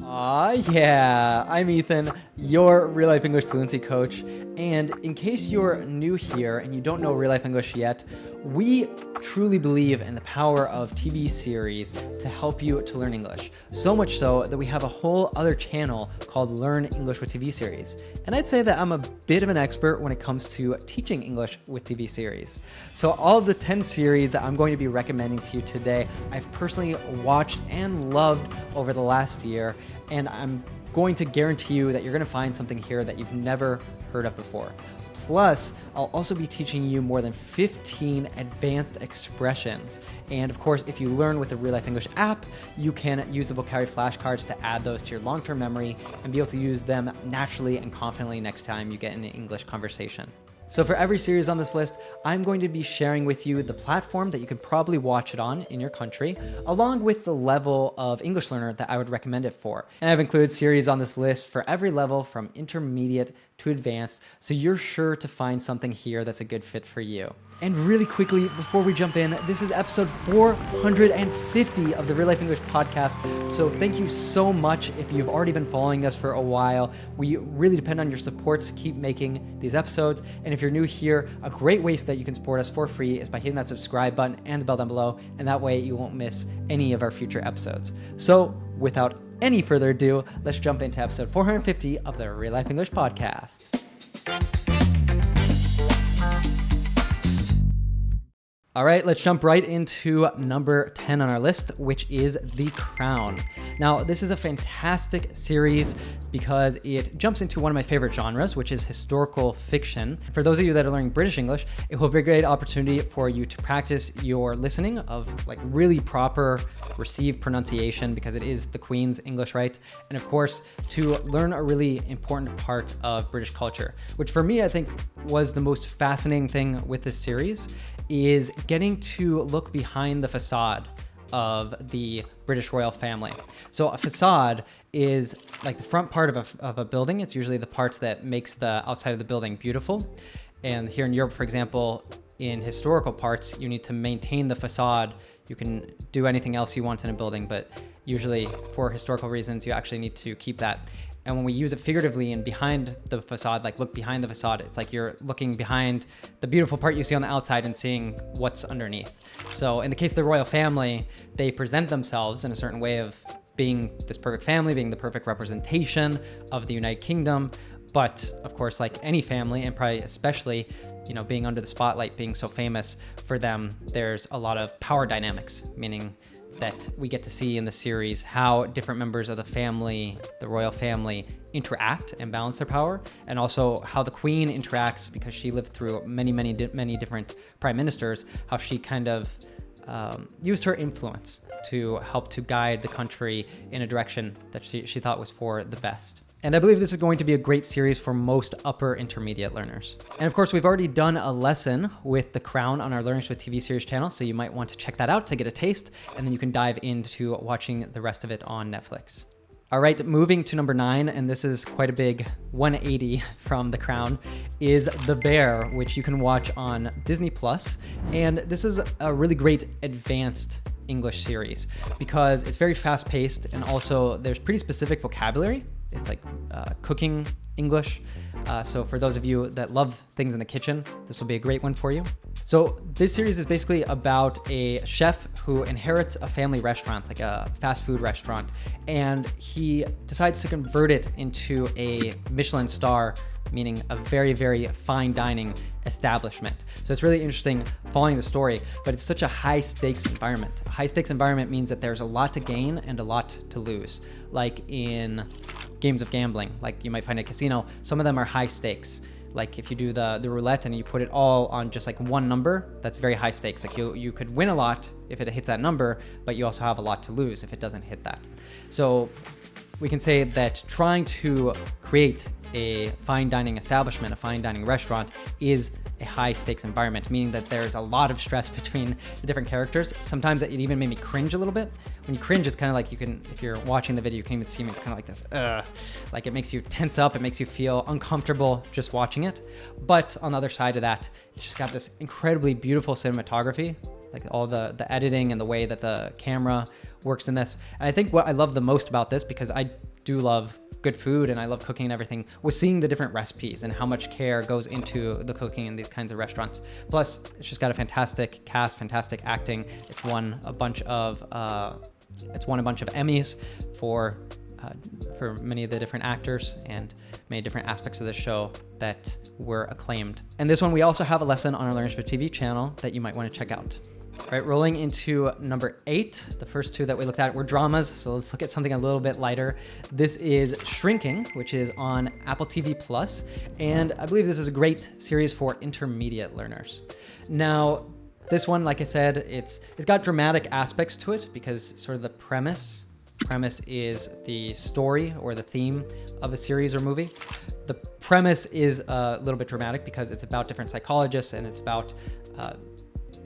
Yeah, I'm Ethan, your real life English fluency coach. And in case you're new here and you don't know real life English yet, we truly believe in the power of TV series to help you to learn English. So much so that we have a whole other channel called Learn English with TV Series. And I'd say that I'm a bit of an expert when it comes to teaching English with TV series. So all of the 10 series that I'm going to be recommending to you today, I've personally watched and loved over the last year. And I'm going to guarantee you that you're going to find something here that you've never heard of before. Plus, I'll also be teaching you more than 15 advanced expressions. And of course, if you learn with the Real Life English app, you can use the Vocabulary Flashcards to add those to your long-term memory and be able to use them naturally and confidently next time you get in an English conversation. So for every series on this list, I'm going to be sharing with you the platform that you can probably watch it on in your country, along with the level of English learner that I would recommend it for. And I've included series on this list for every level from intermediate to advanced, so you're sure to find something here that's a good fit for you. And really quickly, before we jump in, this is episode 450 of the Real Life English podcast. So thank you so much if you've already been following us for a while. We really depend on your support to keep making these episodes. And if you're new here, a great way that you can support us for free is by hitting that subscribe button and the bell down below. And that way you won't miss any of our future episodes. So without any further ado, let's jump into episode 450 of the Real Life English podcast. All right, let's jump right into number 10 on our list, which is The Crown. Now, this is a fantastic series because it jumps into one of my favorite genres, which is historical fiction. For those of you that are learning British English, it will be a great opportunity for you to practice your listening of like really proper received pronunciation because it is the Queen's English, right? And of course, to learn a really important part of British culture, which for me, I think was the most fascinating thing with this series, is getting to look behind the facade of the British royal family. So a facade is like the front part of a building. It's usually the parts that makes the outside of the building beautiful. And here in Europe, for example, in historical parts, you need to maintain the facade. You can do anything else you want in a building, but usually for historical reasons, you actually need to keep that. And when we use it figuratively and behind the facade, like look behind the facade, it's like you're looking behind the beautiful part you see on the outside and seeing what's underneath. So in the case of the royal family, they present themselves in a certain way of being this perfect family, being the perfect representation of the United Kingdom. But of course, like any family, and probably especially, being under the spotlight, being so famous, for them, there's a lot of power dynamics, meaning that we get to see in the series how different members of the family, the royal family, interact and balance their power, and also how the Queen interacts because she lived through many different prime ministers, how she kind of used her influence to help to guide the country in a direction that she thought was for the best. And I believe this is going to be a great series for most upper intermediate learners. And of course, we've already done a lesson with The Crown on our Learning with TV series channel, so you might want to check that out to get a taste, and then you can dive into watching the rest of it on Netflix. All right, moving to number 9, and this is quite a big 180 from The Crown, is The Bear, which you can watch on Disney+. And this is a really great advanced English series because it's very fast-paced, and also there's pretty specific vocabulary. It's like cooking English. So for those of you that love things in the kitchen, this will be a great one for you. So this series is basically about a chef who inherits a family restaurant, like a fast food restaurant, and he decides to convert it into a Michelin star, meaning a very, very fine dining establishment. So it's really interesting following the story, but it's such a high stakes environment. A high stakes environment means that there's a lot to gain and a lot to lose. Like in games of gambling, like you might find at a casino, some of them are high stakes. Like if you do the roulette and you put it all on just like one number, that's very high stakes. Like you could win a lot if it hits that number, but you also have a lot to lose if it doesn't hit that. So we can say that trying to create a fine dining establishment, a fine dining restaurant, is a high stakes environment, meaning that there's a lot of stress between the different characters. Sometimes it even made me cringe a little bit. When you cringe, it's kind of like if you're watching the video, you can even see me, it's kind of like this, like it makes you tense up, it makes you feel uncomfortable just watching it. But on the other side of that, it's just got this incredibly beautiful cinematography, like all the editing and the way that the camera works in this. And I think what I love the most about this, because I do love good food and I love cooking and everything, was seeing the different recipes and how much care goes into the cooking in these kinds of restaurants. Plus, it's just got a fantastic cast, fantastic acting. It's won a bunch of Emmys for many of the different actors and many different aspects of the show that were acclaimed. And this one, we also have a lesson on our LearnShip TV channel that you might want to check out. All right, rolling into number 8. The first 2 that we looked at were dramas, so let's look at something a little bit lighter. This is Shrinking, which is on Apple TV+, and I believe this is a great series for intermediate learners. Now, this one, like I said, it's got dramatic aspects to it because sort of the premise is the story or the theme of a series or movie. The premise is a little bit dramatic because it's about different psychologists and it's about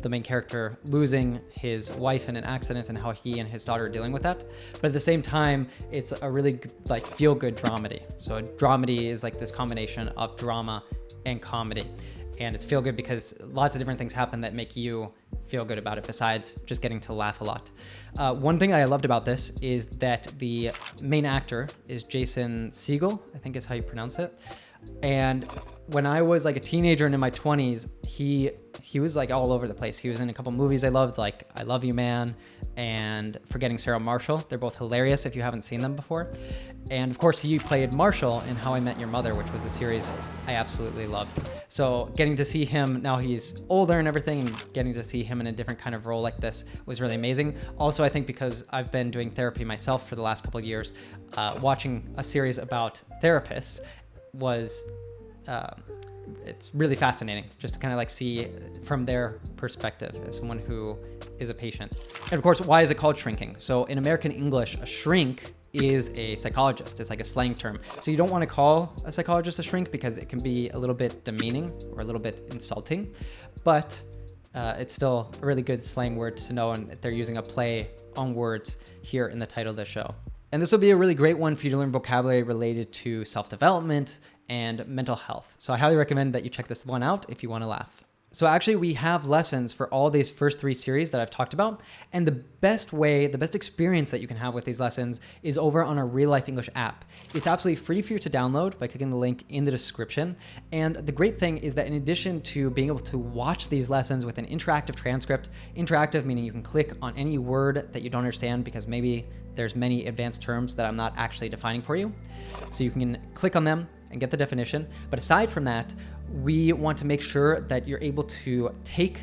the main character losing his wife in an accident and how he and his daughter are dealing with that. But at the same time, it's a really like feel-good dramedy. So a dramedy is like this combination of drama and comedy. And it's feel good because lots of different things happen that make you feel good about it besides just getting to laugh a lot. One thing I loved about this is that the main actor is Jason Segel, I think is how you pronounce it. And when I was like a teenager and in my 20s, he was like all over the place. He was in a couple movies I loved, like I Love You Man and Forgetting Sarah Marshall. They're both hilarious if you haven't seen them before. And of course, he played Marshall in How I Met Your Mother, which was a series I absolutely loved. So getting to see him, now he's older and everything, and getting to see him in a different kind of role like this was really amazing. Also, I think because I've been doing therapy myself for the last couple of years, watching a series about therapists was it's really fascinating just to kind of like see from their perspective as someone who is a patient. And of course, why is it called Shrinking? So in American English, a shrink is a psychologist. It's like a slang term. So you don't want to call a psychologist a shrink because it can be a little bit demeaning or a little bit insulting, but it's still a really good slang word to know, and they're using a play on words here in the title of the show. And this will be a really great one for you to learn vocabulary related to self-development and mental health. So I highly recommend that you check this one out if you want to laugh. So actually we have lessons for all these first 3 series that I've talked about. And the best experience that you can have with these lessons is over on our RealLife English app. It's absolutely free for you to download by clicking the link in the description. And the great thing is that in addition to being able to watch these lessons with an interactive transcript, interactive meaning you can click on any word that you don't understand because maybe there's many advanced terms that I'm not actually defining for you. So you can click on them and get the definition. But aside from that, we want to make sure that you're able to take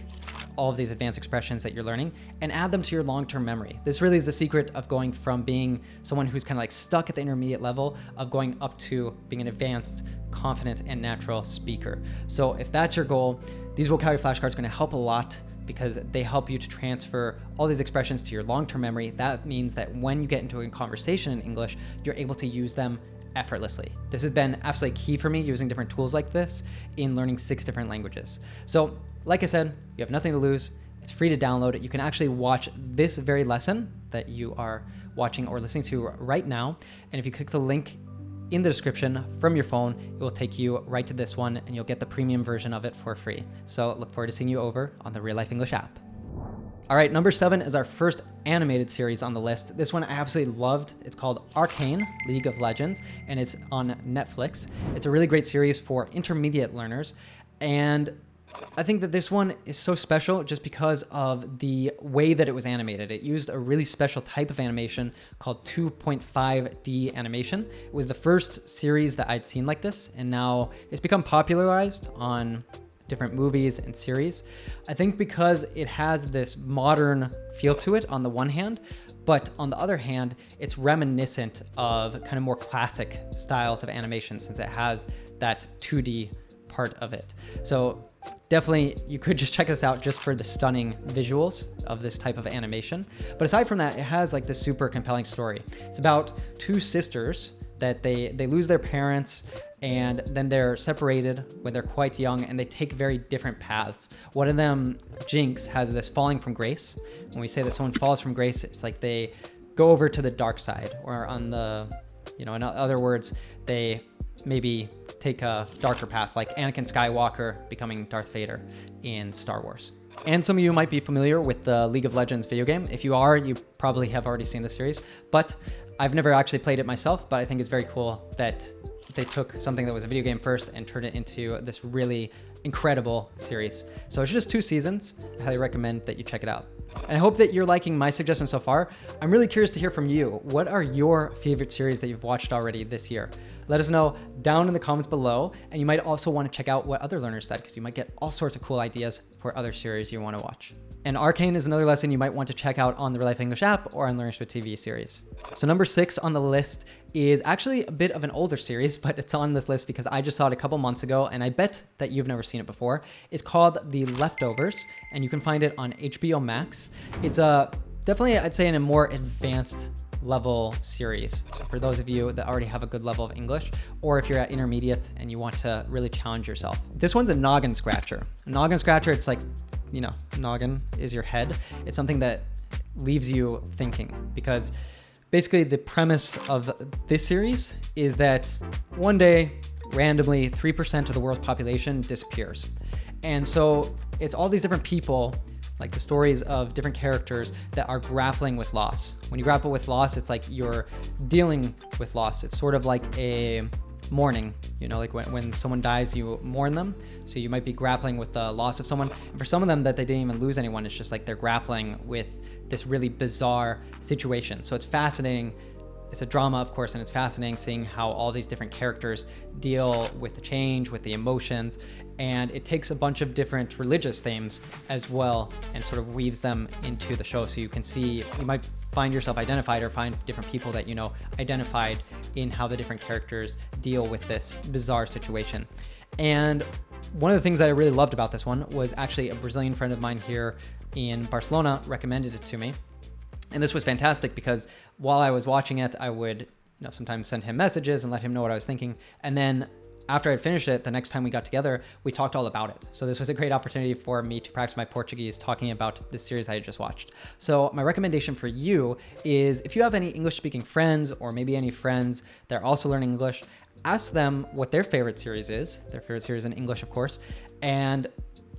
all of these advanced expressions that you're learning and add them to your long-term memory. This really is the secret of going from being someone who's kind of like stuck at the intermediate level of going up to being an advanced, confident, and natural speaker. So if that's your goal, these vocabulary flashcards are going to help a lot because they help you to transfer all these expressions to your long-term memory. That means that when you get into a conversation in English, you're able to use them effortlessly. This has been absolutely key for me using different tools like this in learning 6 different languages. So like I said, you have nothing to lose. It's free to download it. You can actually watch this very lesson that you are watching or listening to right now. And if you click the link in the description from your phone, it will take you right to this one and you'll get the premium version of it for free. So look forward to seeing you over on the RealLife English app. All right, number 7 is our first animated series on the list. This one I absolutely loved. It's called Arcane, League of Legends, and it's on Netflix. It's a really great series for intermediate learners. And I think that this one is so special just because of the way that it was animated. It used a really special type of animation called 2.5D animation. It was the first series that I'd seen like this, and now it's become popularized on different movies and series. I think because it has this modern feel to it on the one hand, but on the other hand, it's reminiscent of kind of more classic styles of animation since it has that 2D part of it. So definitely you could just check this out just for the stunning visuals of this type of animation. But aside from that, it has like this super compelling story. It's about 2 sisters that they lose their parents and then they're separated when they're quite young and they take very different paths. One of them, Jinx, has this falling from grace. When we say that someone falls from grace, it's like they go over to the dark side, or on the, in other words, they maybe take a darker path, like Anakin Skywalker becoming Darth Vader in Star Wars. And some of you might be familiar with the League of Legends video game. If you are, you probably have already seen the series, but I've never actually played it myself, but I think it's very cool that they took something that was a video game first and turned it into this really incredible series. So it's just 2 seasons. I highly recommend that you check it out. And I hope that you're liking my suggestions so far. I'm really curious to hear from you. What are your favorite series that you've watched already this year? Let us know down in the comments below. And you might also want to check out what other learners said, because you might get all sorts of cool ideas for other series you want to watch. And Arcane is another lesson you might want to check out on the RealLife English app or on Learning with TV series. So number 6 on the list is actually a bit of an older series, but it's on this list because I just saw it a couple months ago, and I bet that you've never seen it before. It's called The Leftovers, and you can find it on HBO Max. It's definitely, I'd say, in a more advanced level series. So for those of you that already have a good level of English, or if you're at intermediate and you want to really challenge yourself. This one's a noggin scratcher. A noggin scratcher, it's like, you know, noggin is your head. It's something that leaves you thinking, because basically the premise of this series is that one day, randomly, 3% of the world's population disappears. And so it's all these different people, like the stories of different characters that are grappling with loss. When you grapple with loss, it's like you're dealing with loss. It's sort of like a mourning, you know, like when someone dies, you mourn them. So you might be grappling with the loss of someone. And for some of them that they didn't even lose anyone, it's just like they're grappling with this really bizarre situation. So it's fascinating. It's a drama, of course, and it's fascinating seeing how all these different characters deal with the change, with the emotions, and it takes a bunch of different religious themes as well and sort of weaves them into the show. So you can see, you might find yourself identified or find different people that you know identified in how the different characters deal with this bizarre situation. And one of the things that I really loved about this one was actually a Brazilian friend of mine here in Barcelona recommended it to me. And this was fantastic because while I was watching it, I would, you know, sometimes send him messages and let him know what I was thinking. And then after I'd finished it, the next time we got together, we talked all about it. So this was a great opportunity for me to practice my Portuguese talking about this series I had just watched. So my recommendation for you is, if you have any English-speaking friends or maybe any friends that are also learning English, ask them what their favorite series is, their favorite series in English, of course, and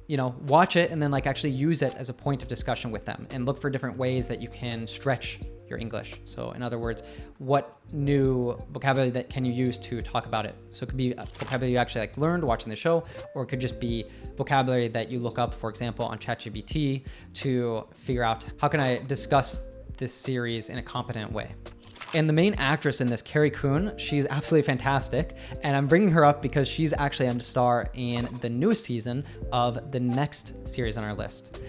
you know, watch it and then like actually use it as a point of discussion with them and look for different ways that you can stretch your English. So in other words, what new vocabulary that can you use to talk about it? So it could be vocabulary you actually like learned watching the show, or it could just be vocabulary that you look up, for example, on ChatGPT to figure out how can I discuss this series in a competent way. And the main actress in this, 𝗥𝗲𝗃, she's absolutely fantastic. And I'm bringing her up because she's actually a star in the newest season of the next series on our list.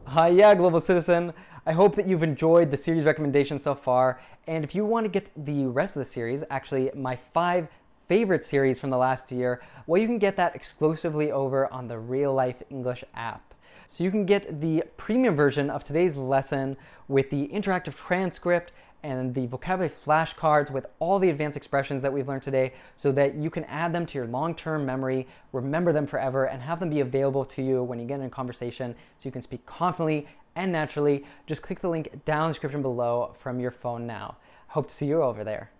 Hiya, global citizen. I hope that you've enjoyed the series recommendations so far. And if you want to get the rest of the series, actually my 5 favorite series from the last year, well, you can get that exclusively over on the RealLife English app. So you can get the premium version of today's lesson with the interactive transcript and the vocabulary flashcards with all the advanced expressions that we've learned today, so that you can add them to your long-term memory, remember them forever, and have them be available to you when you get in a conversation so you can speak confidently and naturally. Just click the link down in the description below from your phone now. Hope to see you over there.